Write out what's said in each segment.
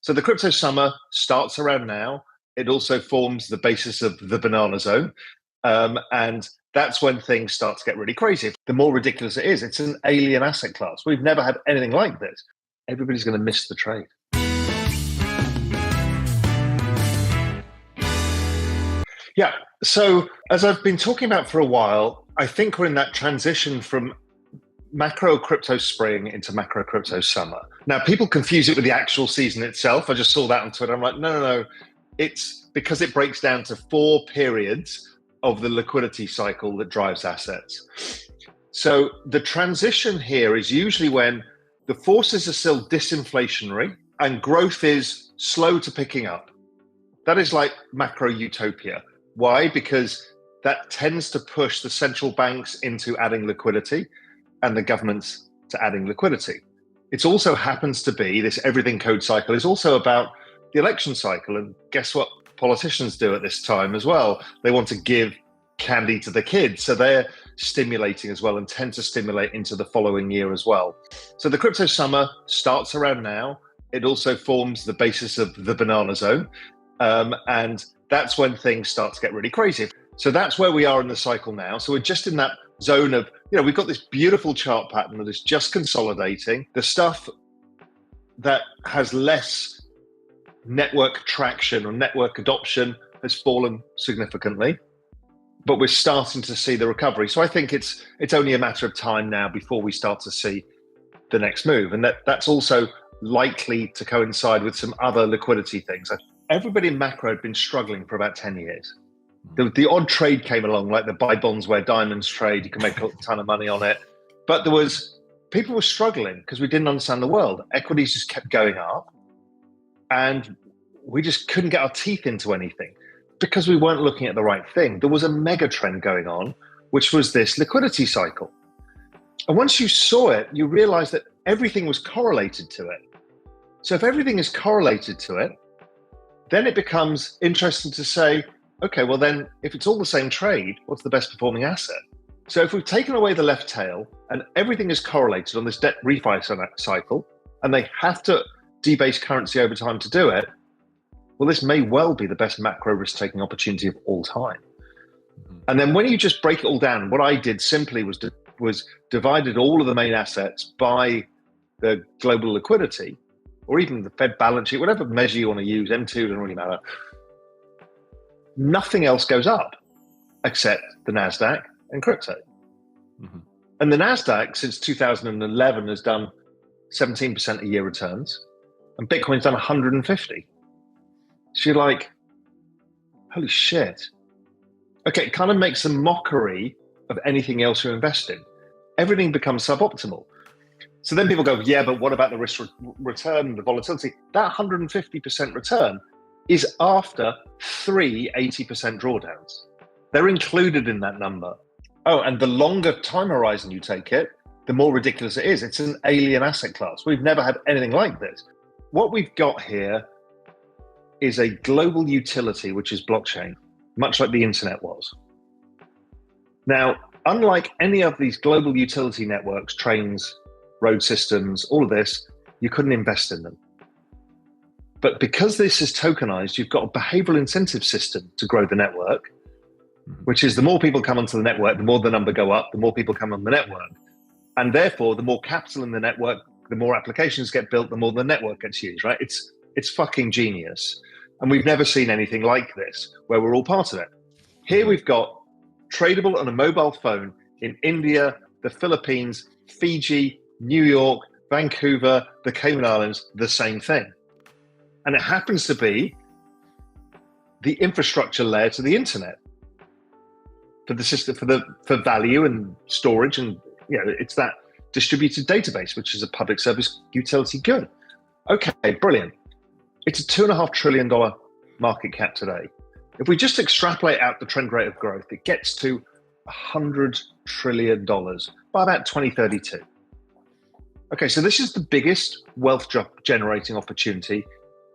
So the crypto summer starts around now. It also forms the basis of the banana zone. And that's when things start to get really crazy. The more ridiculous it is, it's an alien asset class. We've never had anything like this. Everybody's going to miss the trade. Yeah. So as I've been talking about for a while, I think we're in that transition from macro crypto spring into macro crypto summer. Now, people confuse it with the actual season itself. I just saw that on Twitter. I'm like, no. It's because it breaks down to 4 periods of the liquidity cycle that drives assets. So the transition here is usually when the forces are still disinflationary and growth is slow to picking up. That is like macro utopia. Why? Because that tends to push the central banks into adding liquidity and the governments to adding liquidity. It also happens to be, this everything code cycle is also about the election cycle. And guess what politicians do at this time as well? They want to give candy to the kids. So they're stimulating as well and tend to stimulate into the following year as well. So the crypto summer starts around now. It also forms the basis of the banana zone. And that's when things start to get really crazy. So that's where we are in the cycle now. So we're just in that zone of, we've got this beautiful chart pattern that is just consolidating. The stuff that has less network traction or network adoption has fallen significantly, but we're starting to see the recovery. So I think it's only a matter of time now before we start to see the next move. And that's also likely to coincide with some other liquidity things. Everybody in macro had been struggling for about 10 years. The odd trade came along, like the buy bonds where diamonds trade. You can make a ton of money on it. But people were struggling because we didn't understand the world. Equities just kept going up and we just couldn't get our teeth into anything because we weren't looking at the right thing. There was a mega trend going on, which was this liquidity cycle. And once you saw it, you realized that everything was correlated to it. So if everything is correlated to it, then it becomes interesting to say, okay, well then, if it's all the same trade, what's the best performing asset? So if we've taken away the left tail and everything is correlated on this debt refi cycle, and they have to debase currency over time to do it, well, this may well be the best macro risk-taking opportunity of all time. And then when you just break it all down, what I did simply was divided all of the main assets by the global liquidity, or even the Fed balance sheet, whatever measure you want to use, M2 doesn't really matter. Nothing else goes up except the NASDAQ and crypto. Mm-hmm. And the NASDAQ since 2011 has done 17% a year returns, and Bitcoin's done 150. So you're like, holy shit. Okay, it kind of makes a mockery of anything else you invest in. Everything becomes suboptimal. So then people go, yeah, but what about the risk return, the volatility? That 150% return is after 3 80% drawdowns. They're included in that number. Oh, and the longer time horizon you take it, the more ridiculous it is. It's an alien asset class. We've never had anything like this. What we've got here is a global utility, which is blockchain, much like the internet was. Now, unlike any of these global utility networks, trains, road systems, all of this, you couldn't invest in them. But because this is tokenized, you've got a behavioral incentive system to grow the network, which is the more people come onto the network, the more the number go up, the more people come on the network. And therefore, the more capital in the network, the more applications get built, the more the network gets used, right? It's fucking genius. And we've never seen anything like this, where we're all part of it. Here we've got tradable on a mobile phone in India, the Philippines, Fiji, New York, Vancouver, the Cayman Islands, the same thing. And it happens to be the infrastructure layer to the internet for the system, for value and storage. And it's that distributed database, which is a public service utility good. Okay, brilliant. It's a $2.5 trillion market cap today. If we just extrapolate out the trend rate of growth, it gets to $100 trillion by about 2032. Okay, so this is the biggest wealth generating opportunity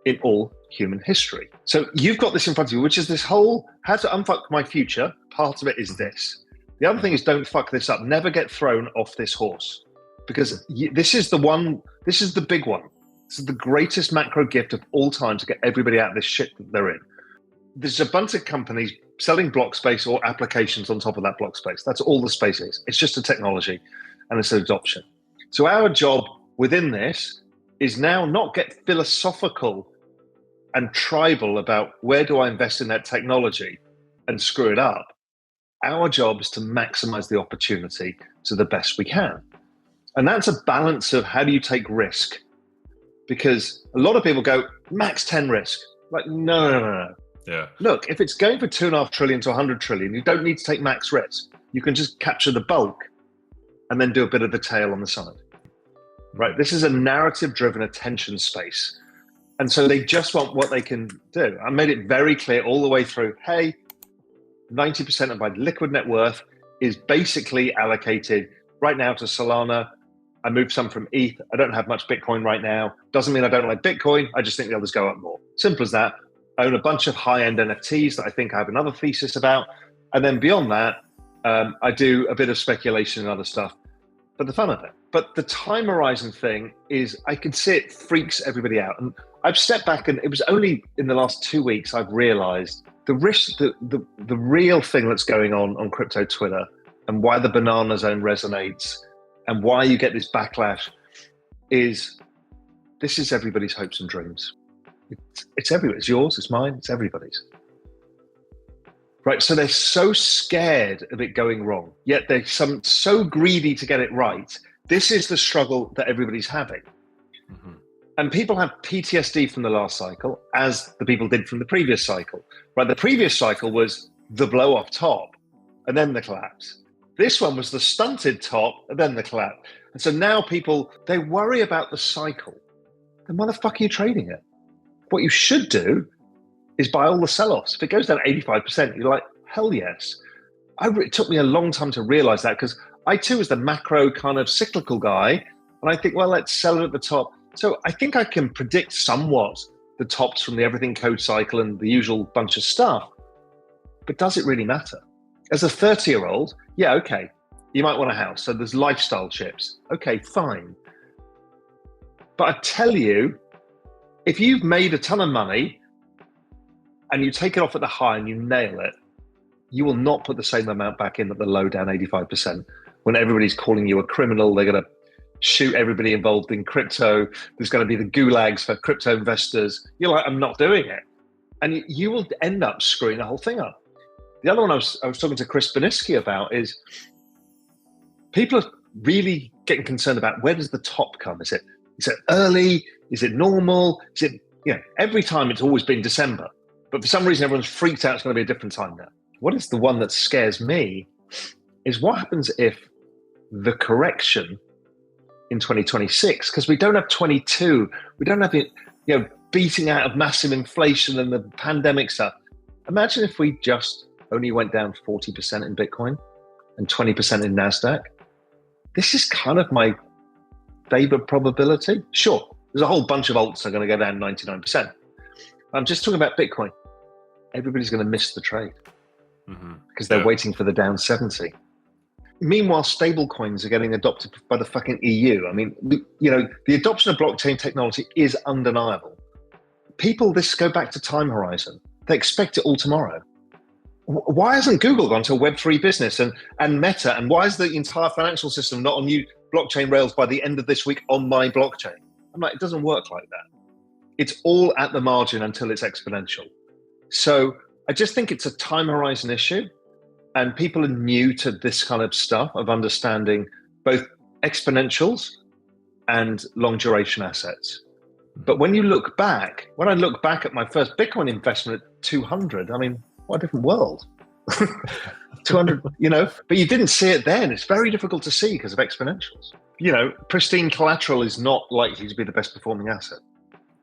in all human history. So you've got this in front of you, which is this whole, how to unfuck my future. Part of it is this. The other thing is don't fuck this up. Never get thrown off this horse, because this is the one, this is the big one. This is the greatest macro gift of all time to get everybody out of this shit that they're in. There's a bunch of companies selling block space or applications on top of that block space. That's all the space is. It's just a technology and it's an adoption. So our job within this is now not get philosophical and tribal about where do I invest in that technology and screw it up. Our job is to maximize the opportunity to the best we can. And that's a balance of how do you take risk? Because a lot of people go, max 10 risk. Like, no. Yeah. Look, if it's going for 2.5 trillion to 100 trillion, you don't need to take max risk. You can just capture the bulk and then do a bit of the tail on the side. Right? This is a narrative-driven attention space. And so they just want what they can do. I made it very clear all the way through, hey, 90% of my liquid net worth is basically allocated right now to Solana. I moved some from ETH. I don't have much Bitcoin right now. Doesn't mean I don't like Bitcoin. I just think the others go up more. Simple as that. I own a bunch of high-end NFTs that I think I have another thesis about. And then beyond that, I do a bit of speculation and other stuff for the fun of it. But the time horizon thing is, I can see it freaks everybody out. And I've stepped back, and it was only in the last 2 weeks I've realized the risk, the real thing that's going on crypto Twitter, and why the banana zone resonates and why you get this backlash is this is everybody's hopes and dreams. It's everybody. It's yours, it's mine, it's everybody's. Right, so they're so scared of it going wrong, yet they're so greedy to get it right. This is the struggle that everybody's having. Mm-hmm. And people have PTSD from the last cycle, as the people did from the previous cycle. Right, the previous cycle was the blow off top and then the collapse. This one was the stunted top and then the collapse. And so now people, they worry about the cycle. Then motherfucker, you're trading it. What you should do is buy all the sell-offs. If it goes down 85%, you're like, hell yes. It took me a long time to realize that, because I too was the macro kind of cyclical guy. And I think, well, let's sell it at the top. So I think I can predict somewhat the tops from the everything code cycle and the usual bunch of stuff. But does it really matter? As a 30-year-old, yeah, okay, you might want a house. So there's lifestyle chips. Okay, fine. But I tell you, if you've made a ton of money and you take it off at the high and you nail it, you will not put the same amount back in at the low down 85%. When everybody's calling you a criminal, they're going to shoot everybody involved in crypto. There's going to be the gulags for crypto investors. You're like, I'm not doing it. And you will end up screwing the whole thing up. The other one I was talking to Chris Boniski about is people are really getting concerned about, where does the top come? Is it early? Is it normal? Is it, every time it's always been December, but for some reason everyone's freaked out it's going to be a different time now. What is the one that scares me is what happens if the correction in 2026, because we don't have 22, we don't have it, beating out of massive inflation and the pandemic stuff. Imagine if we just only went down 40% in Bitcoin and 20% in NASDAQ. This is kind of my favorite probability. Sure, there's a whole bunch of alts that are going to go down 99%. I'm just talking about Bitcoin. Everybody's going to miss the trade because they're waiting for the down 70. Meanwhile, stable coins are getting adopted by the fucking EU. I mean, the adoption of blockchain technology is undeniable. People, this go back to time horizon. They expect it all tomorrow. Why hasn't Google gone to a Web3 business and Meta? And why is the entire financial system not on new blockchain rails by the end of this week on my blockchain? I'm like, it doesn't work like that. It's all at the margin until it's exponential. So I just think it's a time horizon issue. And people are new to this kind of stuff of understanding both exponentials and long duration assets. But when I look back at my first Bitcoin investment at 200, I mean, what a different world. 200, but you didn't see it then. It's very difficult to see because of exponentials. Pristine collateral is not likely to be the best performing asset.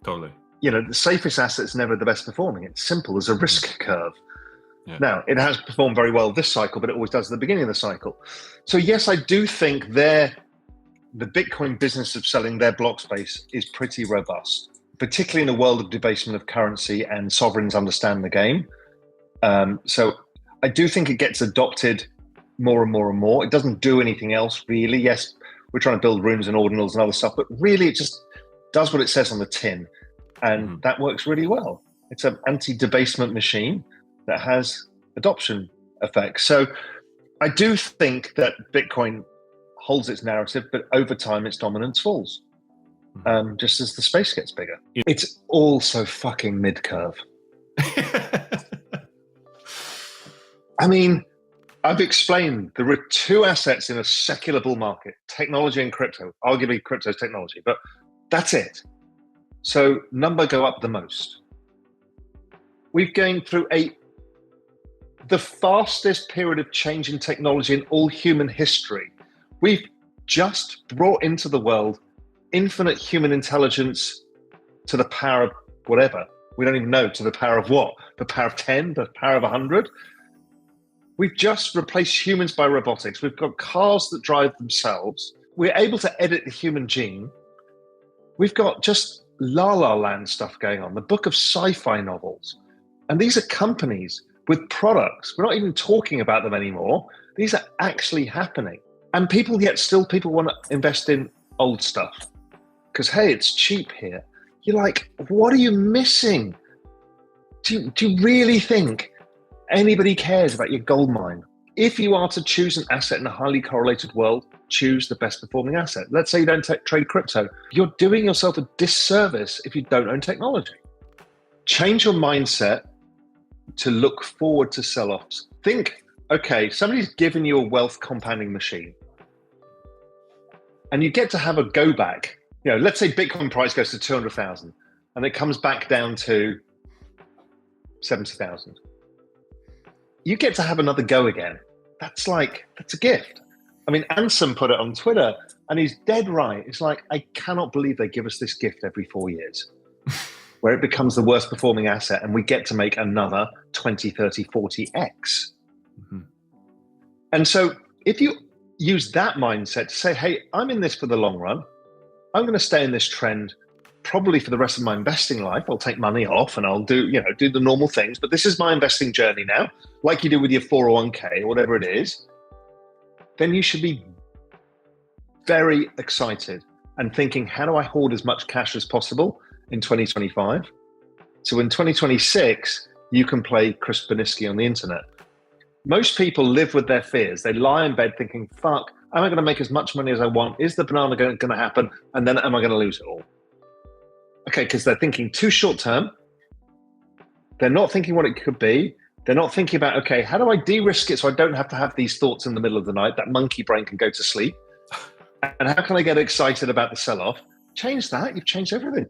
Totally. The safest asset is never the best performing. It's simple. There's a risk curve. Yeah. Now, it has performed very well this cycle, but it always does at the beginning of the cycle. So yes, I do think the Bitcoin business of selling their block space is pretty robust, particularly in a world of debasement of currency and sovereigns understand the game. So I do think it gets adopted more and more and more. It doesn't do anything else really. Yes, we're trying to build rooms and ordinals and other stuff, but really does what it says on the tin, and that works really well. It's an anti-debasement machine that has adoption effects. So I do think that Bitcoin holds its narrative, but over time its dominance falls, just as the space gets bigger. It's all so fucking mid-curve. I mean, I've explained there are two assets in a secular bull market, technology and crypto. Arguably crypto's technology, but that's it. So number go up the most. We've gone through the fastest period of change in technology in all human history. We've just brought into the world infinite human intelligence to the power of whatever. We don't even know to the power of what? The power of 10, the power of 100? We've just replaced humans by robotics. We've got cars that drive themselves. We're able to edit the human gene. We've got just La La Land stuff going on, the book of sci-fi novels. And these are companies with products. We're not even talking about them anymore. These are actually happening. And people want to invest in old stuff because, hey, it's cheap here. You're like, what are you missing? Do you really think anybody cares about your gold mine? If you are to choose an asset in a highly correlated world, choose the best performing asset. Let's say you don't trade crypto. You're doing yourself a disservice if you don't own technology. Change your mindset to look forward to sell-offs. Think, okay, somebody's given you a wealth compounding machine and you get to have a go back. Let's say Bitcoin price goes to 200,000 and it comes back down to 70,000. You get to have another go again. That's a gift. I mean, Anson put it on Twitter and he's dead right. It's like, I cannot believe they give us this gift every 4 years where it becomes the worst performing asset and we get to make another 20, 30, 40x. And so if you use that mindset to say, hey, I'm in this for the long run. I'm going to stay in this trend probably for the rest of my investing life. I'll take money off and I'll do the normal things, but this is my investing journey now, like you do with your 401k or whatever it is. Then you should be very excited and thinking, how do I hoard as much cash as possible in 2025? So in 2026, you can play Chris Boniski on the internet. Most people live with their fears. They lie in bed thinking, fuck, am I going to make as much money as I want? Is the banana going to happen? And then am I going to lose it all? Okay, because they're thinking too short term. They're not thinking what it could be. They're not thinking about, okay, how do I de-risk it so I don't have to have these thoughts in the middle of the night? That monkey brain can go to sleep. And how can I get excited about the sell-off? Change that. You've changed everything.